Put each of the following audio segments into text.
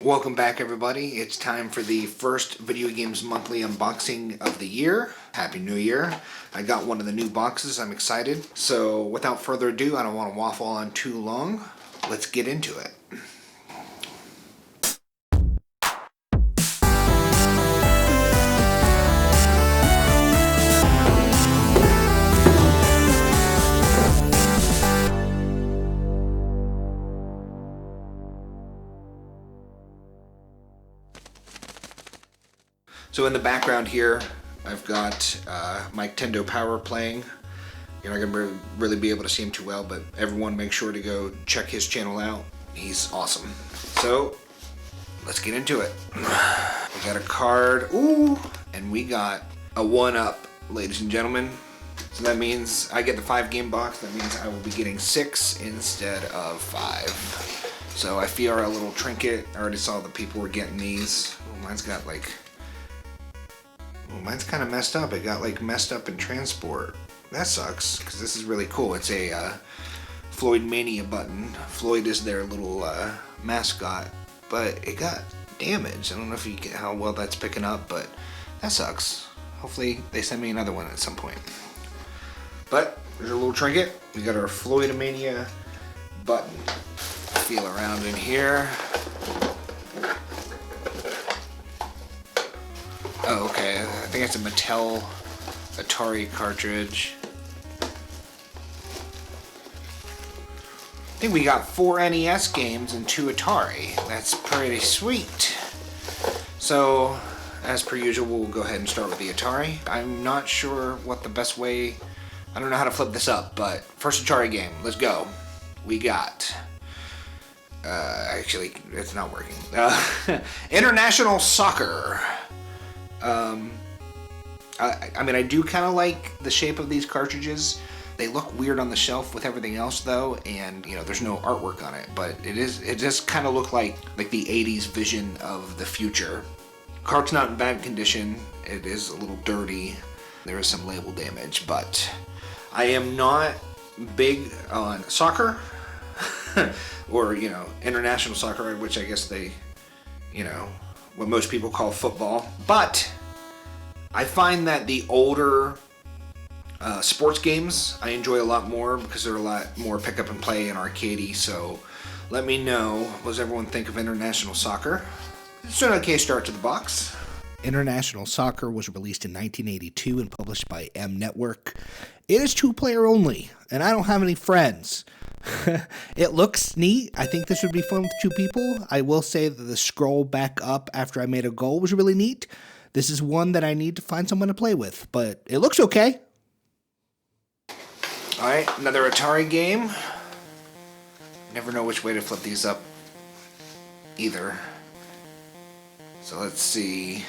Welcome back, everybody. It's time for the first Video Games Monthly unboxing of the year. Happy New Year. I got one of the new boxes. I'm excited. So without further ado, I don't want to waffle on too long. Let's get into it. So in the background here, I've got my Nintendo Power playing. You're not going to really be able to see him too well, but everyone make sure to go check his channel out. He's awesome. So, let's get into it. We got a card, ooh, and we got a 1-up, ladies and gentlemen. So that means I get the 5-game box. That means I will be getting 6 instead of 5. So I feel our little trinket. I already saw the people were getting these. Oh, mine's got like... Well, mine's kind of messed up. It got like messed up in transport. That sucks, because this is really cool. It's a Floyd Mania button. Floyd is their little mascot, but it got damaged. I don't know if you get how well that's picking up, but that sucks. Hopefully they send me another one at some point. But there's a little trinket. We got our Floyd Mania button. Feel around in here. Oh, okay. I think it's a Mattel Atari cartridge. I think we got 4 NES games and 2 Atari. That's pretty sweet. So, as per usual, we'll go ahead and start with the Atari. I'm not sure what the best way... I don't know how to flip this up, but first Atari game. Let's go. We got... actually, it's not working. International Soccer. I mean, I do kind of like the shape of these cartridges. They look weird on the shelf with everything else, though, and you know, there's no artwork on it. But it does kind of look like the 80s vision of the future. Cart's not in bad condition. It is a little dirty. There is some label damage, but I am not big on soccer, or you know, international soccer, which I guess they, you know, what most people call football. But I find that the older sports games I enjoy a lot more because they're a lot more pick up and play and arcadey. So let me know, what does everyone think of international soccer? It's an okay start to the box. International Soccer was released in 1982 and published by M Network. It is 2-player only, and I don't have any friends. It looks neat. I think this would be fun with 2 people. I will say that the scroll back up after I made a goal was really neat. This is one that I need to find someone to play with, but it looks okay. Alright, another Atari game. Never know which way to flip these up either. So let's see.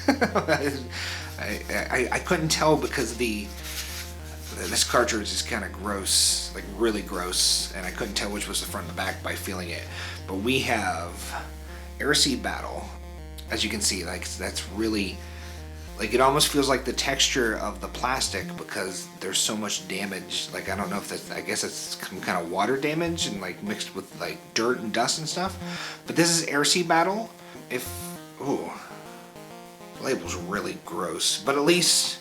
I couldn't tell because this cartridge is kind of gross, like really gross, and I couldn't tell which was the front and the back by feeling it. But we have Airc Battle. As you can see, like that's really, like it almost feels like the texture of the plastic because there's so much damage. Like I don't know if that's, I guess it's some kind of water damage and like mixed with like dirt and dust and stuff. But this is Airc Battle. Ooh, the label's really gross, but at least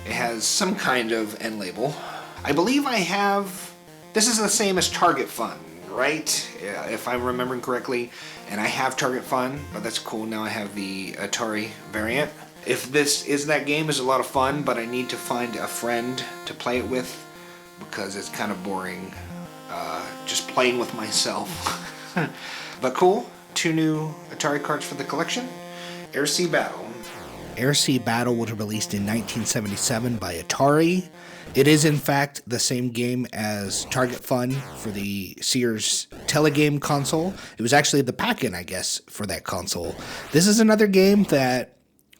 it has some kind of end label. I believe I have, this is the same as Target Fun, right? Yeah, if I'm remembering correctly. And I have Target Fun, but that's cool. Now I have the Atari variant. If this is that game, it's a lot of fun, but I need to find a friend to play it with because it's kind of boring just playing with myself. But cool. 2 new Atari cards for the collection. Airc Battle. Airc Battle was released in 1977 by Atari. It is, in fact, the same game as Target Fun for the Sears Telegame console. It was actually the pack-in, I guess, for that console. This is another game that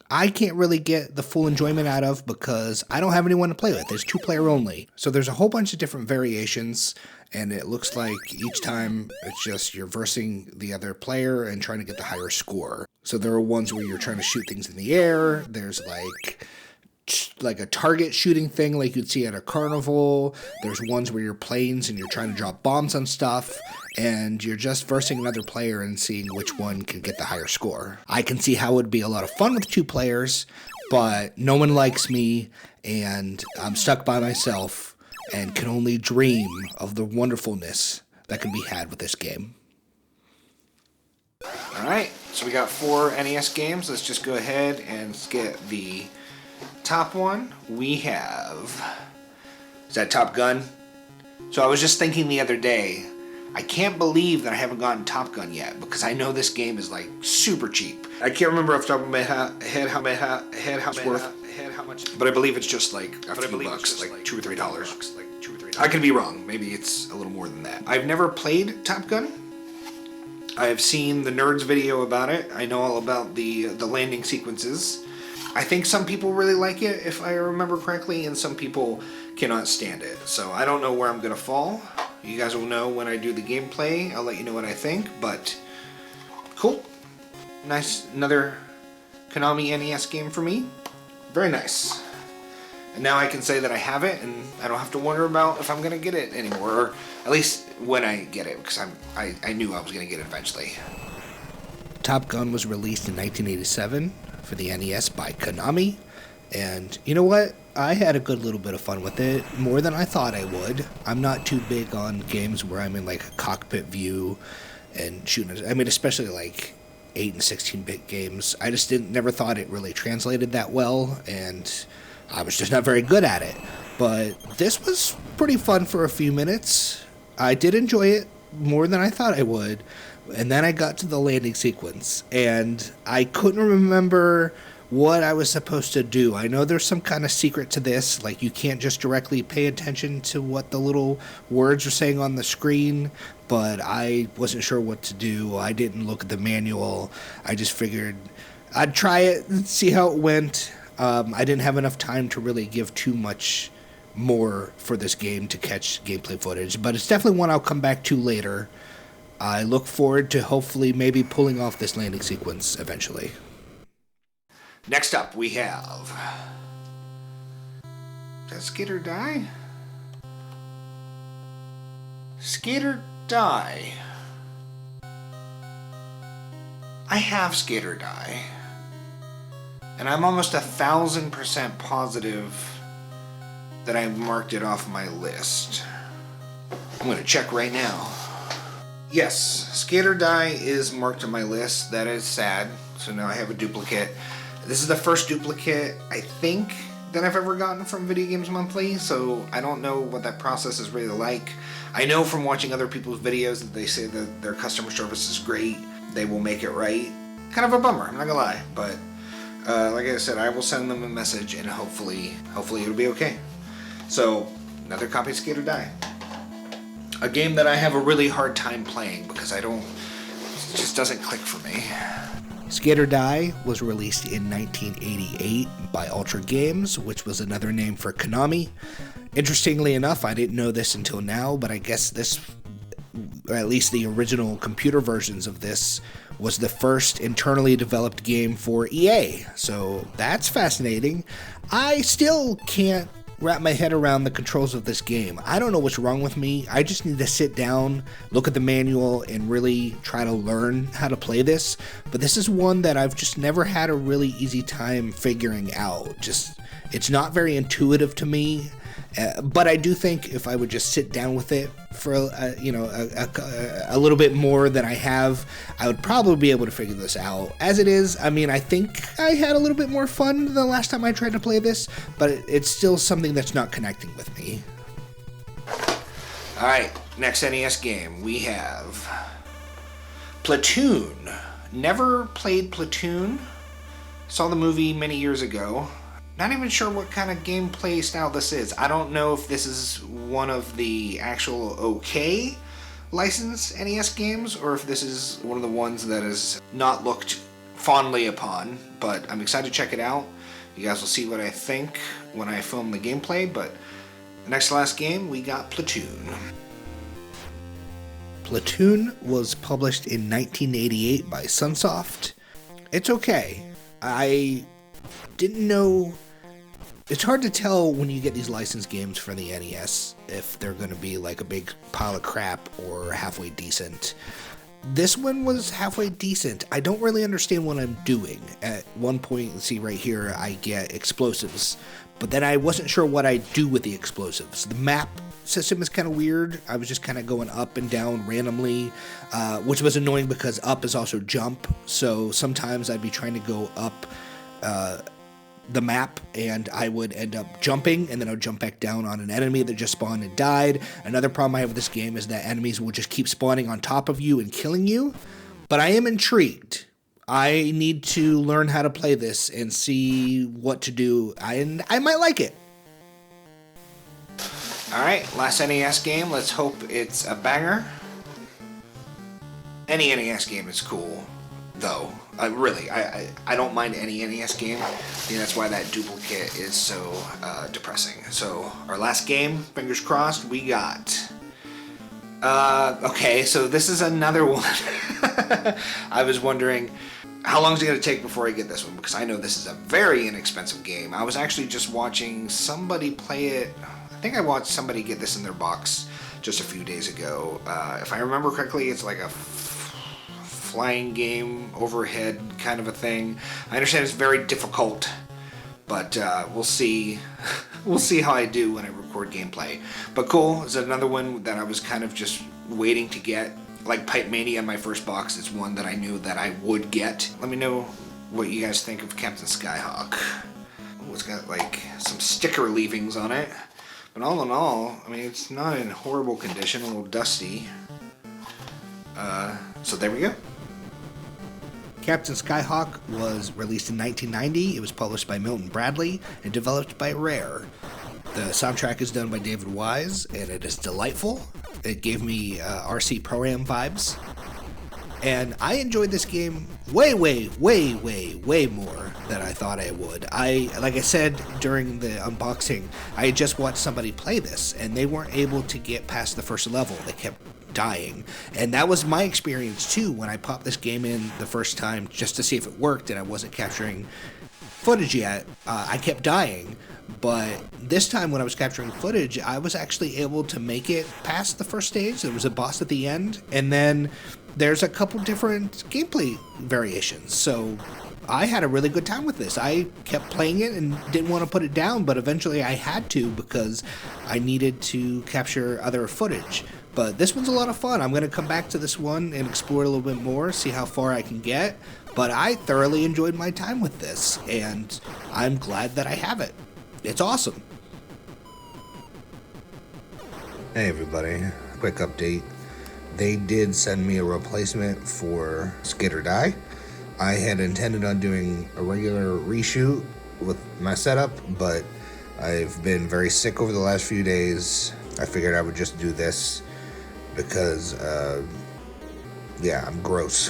I can't really get the full enjoyment out of because I don't have anyone to play with. There's 2-player only. So there's a whole bunch of different variations, and it looks like each time it's just you're versing the other player and trying to get the higher score. So there are ones where you're trying to shoot things in the air. There's like a target shooting thing like you'd see at a carnival. There's ones where you're planes and you're trying to drop bombs on stuff. and you're just versing another player and seeing which one can get the higher score. I can see how it would be a lot of fun with 2 players, but no one likes me, and I'm stuck by myself, and can only dream of the wonderfulness that can be had with this game. Alright, so we got 4 NES games. Let's just go ahead and get the top one. We have... Is that Top Gun? So I was just thinking the other day, I can't believe that I haven't gotten Top Gun yet, because I know this game is like super cheap. I can't remember off the top of my head how much worth, but I believe it's just like a few bucks, like $2 or $3. I could be wrong. Maybe it's a little more than that. I've never played Top Gun. I have seen the Nerds video about it. I know all about the landing sequences. I think some people really like it, if I remember correctly, and some people cannot stand it. So I don't know where I'm gonna fall. You guys will know when I do the gameplay. I'll let you know what I think, but cool. Nice, another Konami NES game for me. Very nice. And now I can say that I have it, and I don't have to wonder about if I'm gonna get it anymore, or at least when I get it, because I knew I was gonna get it eventually. Top Gun was released in 1987 for the NES by Konami, and you know what? I had a good little bit of fun with it, more than I thought I would. I'm not too big on games where I'm in like a cockpit view and shooting. I mean, especially like 8 and 16-bit games. I just never thought it really translated that well, and I was just not very good at it. But this was pretty fun for a few minutes. I did enjoy it more than I thought I would. And then I got to the landing sequence, and I couldn't remember what I was supposed to do. I know there's some kind of secret to this, like you can't just directly pay attention to what the little words are saying on the screen, but I wasn't sure what to do. I didn't look at the manual. I just figured I'd try it and see how it went. I didn't have enough time to really give too much more for this game to catch gameplay footage, but it's definitely one I'll come back to later. I look forward to hopefully maybe pulling off this landing sequence eventually. Next up we have... Is that Skate or Die? Skate or Die. I have Skate or Die. And I'm almost 1,000% positive that I marked it off my list. I'm going to check right now. Yes, Skate or Die is marked on my list. That is sad. So now I have a duplicate. This is the first duplicate, I think, that I've ever gotten from Video Games Monthly, so I don't know what that process is really like. I know from watching other people's videos that they say that their customer service is great. They will make it right. Kind of a bummer, I'm not gonna lie, but like I said, I will send them a message and hopefully it'll be okay. So, another copy of Skate or Die. A game that I have a really hard time playing because it just doesn't click for me. Skate or Die was released in 1988 by Ultra Games, which was another name for Konami. Interestingly enough, I didn't know this until now, but I guess this, or at least the original computer versions of this, was the first internally developed game for EA. So that's fascinating. I still can't wrap my head around the controls of this game. I don't know what's wrong with me. I just need to sit down, look at the manual, and really try to learn how to play this. But this is one that I've just never had a really easy time figuring out. It's not very intuitive to me. But I do think if I would just sit down with it for a little bit more than I have, I would probably be able to figure this out. As it is, I mean, I think I had a little bit more fun the last time I tried to play this, but it's still something that's not connecting with me. Alright, next NES game we have Platoon. Never played Platoon. Saw the movie many years ago. Not even sure what kind of gameplay style this is. I don't know if this is one of the actual OK licensed NES games or if this is one of the ones that is not looked fondly upon, but I'm excited to check it out. You guys will see what I think when I film the gameplay, but next to last game, we got Platoon. Platoon was published in 1988 by Sunsoft. It's okay. I didn't know It's hard to tell when you get these licensed games for the NES if they're going to be like a big pile of crap or halfway decent. This one was halfway decent. I don't really understand what I'm doing. At one point, see right here, I get explosives, but then I wasn't sure what I do with the explosives. The map system is kind of weird. I was just kind of going up and down randomly, which was annoying because up is also jump. So sometimes I'd be trying to go up the map and I would end up jumping, and then I would jump back down on an enemy that just spawned and died. Another problem I have with this game is that enemies will just keep spawning on top of you and killing you. But I am intrigued. I need to learn how to play this and see what to do. I might like it. Alright, last NES game. Let's hope it's a banger. Any NES game is cool, though. Really, I don't mind any NES game. I think that's why that duplicate is so depressing. So, our last game, fingers crossed, we got... okay, so this is another one. I was wondering, how long is it going to take before I get this one? Because I know this is a very inexpensive game. I was actually just watching somebody play it. I think I watched somebody get this in their box just a few days ago. If I remember correctly, it's like a flying game, overhead kind of a thing. I understand it's very difficult, but we'll see. We'll see how I do when I record gameplay. But cool, it's another one that I was kind of just waiting to get. Like Pipe Mania in my first box is one that I knew that I would get. Let me know what you guys think of Captain Skyhawk. Oh, it's got like some sticker leavings on it. But all in all, I mean, it's not in horrible condition, a little dusty. So there we go. Captain Skyhawk was released in 1990. It was published by Milton Bradley and developed by Rare. The soundtrack is done by David Wise, and it is delightful. It gave me RC Pro-Am vibes. And I enjoyed this game way more than I thought I would. Like I said during the unboxing, I had just watched somebody play this, and they weren't able to get past the first level. They kept dying. And that was my experience too when I popped this game in the first time just to see if it worked and I wasn't capturing footage yet. I kept dying, but this time when I was capturing footage, I was actually able to make it past the first stage. There was a boss at the end, and then there's a couple different gameplay variations. So I had a really good time with this. I kept playing it and didn't want to put it down, but eventually I had to because I needed to capture other footage. But this one's a lot of fun. I'm going to come back to this one and explore it a little bit more, see how far I can get. But I thoroughly enjoyed my time with this, and I'm glad that I have it. It's awesome. Hey everybody, quick update. They did send me a replacement for Skid or Die. I had intended on doing a regular reshoot with my setup, but I've been very sick over the last few days. I figured I would just do this because, I'm gross.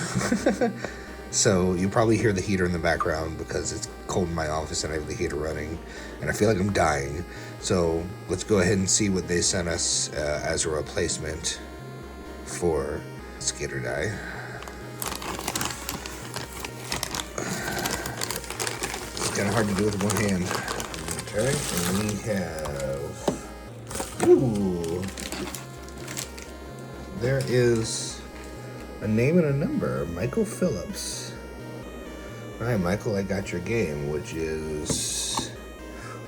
So you probably hear the heater in the background because it's cold in my office and I have the heater running and I feel like I'm dying. So let's go ahead and see what they sent us as a replacement for Skid or Die. It's kind of hard to do with one hand. Okay, and we have... Ooh. There is a name and a number. Michael Phillips. Alright, Michael, I got your game, which is...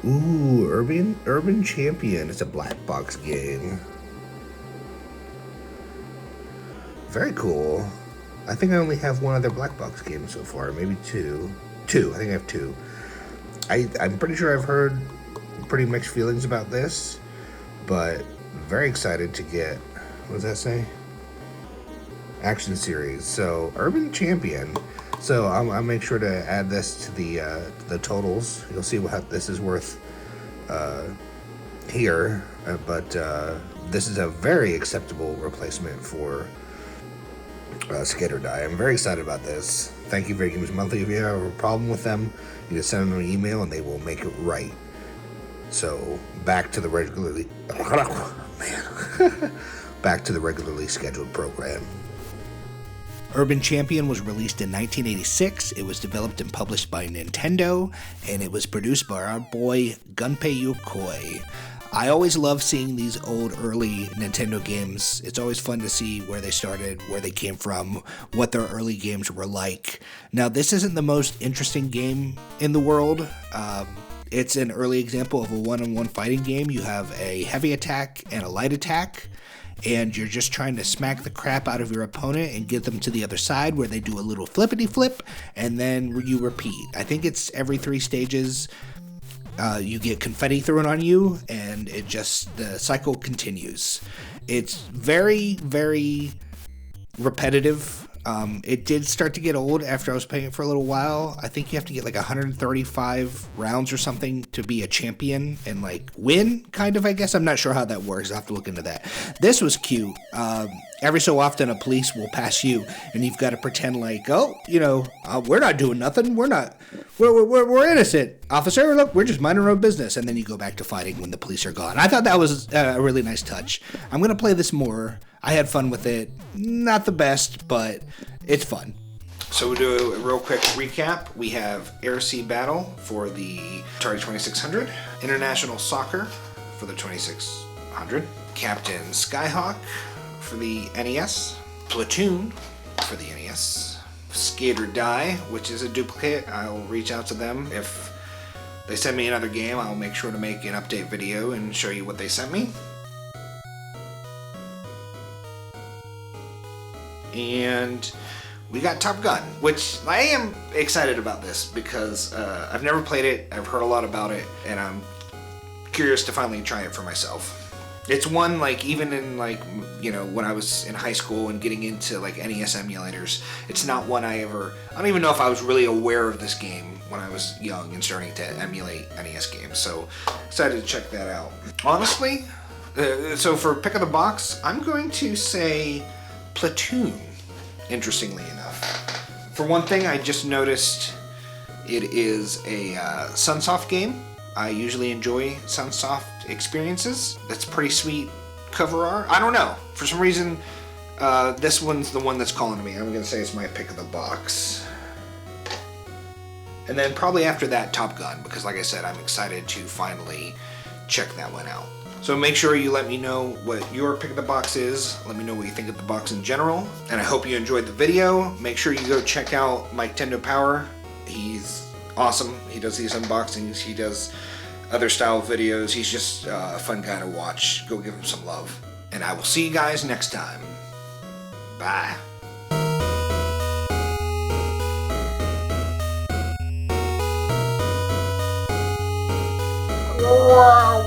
Ooh, Urban Champion. It's a black box game. Very cool. I think I only have one other black box game so far, maybe two. I think I have two. I'm pretty sure I've heard pretty mixed feelings about this, but very excited to get, what does that say? Action series. So Urban Champion. So I'll make sure to add this to the totals. You'll see what this is worth here, but this is a very acceptable replacement for Skid or Die. I'm very excited about this. Thank you, Video Games Monthly. If you have a problem with them, you can send them an email and they will make it right. So back to the regularly back to the regularly scheduled program. Urban Champion was released in 1986. It was developed and published by Nintendo, and it was produced by our boy Gunpei Yokoi. I always love seeing these old early Nintendo games. It's always fun to see where they started, where they came from, what their early games were like. Now, this isn't the most interesting game in the world. It's an early example of a one-on-one fighting game. You have a heavy attack and a light attack, and you're just trying to smack the crap out of your opponent and get them to the other side where they do a little flippity flip, and then you repeat. I think it's every 3 stages. You get confetti thrown on you, and the cycle continues. It's very, very repetitive. It did start to get old after I was playing it for a little while. I think you have to get like 135 rounds or something to be a champion and like win, kind of, I guess. I'm not sure how that works. I'll have to look into that. This was cute. Every so often a police will pass you and you've got to pretend like, we're not doing nothing. We're innocent. Officer, look, we're just minding our own business. And then you go back to fighting when the police are gone. I thought that was a really nice touch. I'm going to play this more. I had fun with it. Not the best, but it's fun. So we'll do a real quick recap. We have Airc Battle for the Atari 2600, International Soccer for the 2600, Captain Skyhawk for the NES, Platoon for the NES, Skate or Die, which is a duplicate. I'll reach out to them. If they send me another game, I'll make sure to make an update video and show you what they sent me. And we got Top Gun, which I am excited about this because I've never played it, I've heard a lot about it, and I'm curious to finally try it for myself. It's one, like, even in, like, when I was in high school and getting into, like, NES emulators, it's not one I don't even know if I was really aware of this game when I was young and starting to emulate NES games, so excited to check that out. Honestly, so for pick of the box, I'm going to say Platoon, interestingly enough. For one thing, I just noticed it is a Sunsoft game. I usually enjoy Sunsoft experiences. That's pretty sweet cover art. I don't know. For some reason, this one's the one that's calling to me. I'm going to say it's my pick of the box. And then probably after that, Top Gun, because like I said, I'm excited to finally check that one out. So make sure you let me know what your pick of the box is. Let me know what you think of the box in general. And I hope you enjoyed the video. Make sure you go check out Mike Tendo Power. He's awesome. He does these unboxings. He does other style videos. He's just a fun guy to watch. Go give him some love. And I will see you guys next time. Bye. Wow.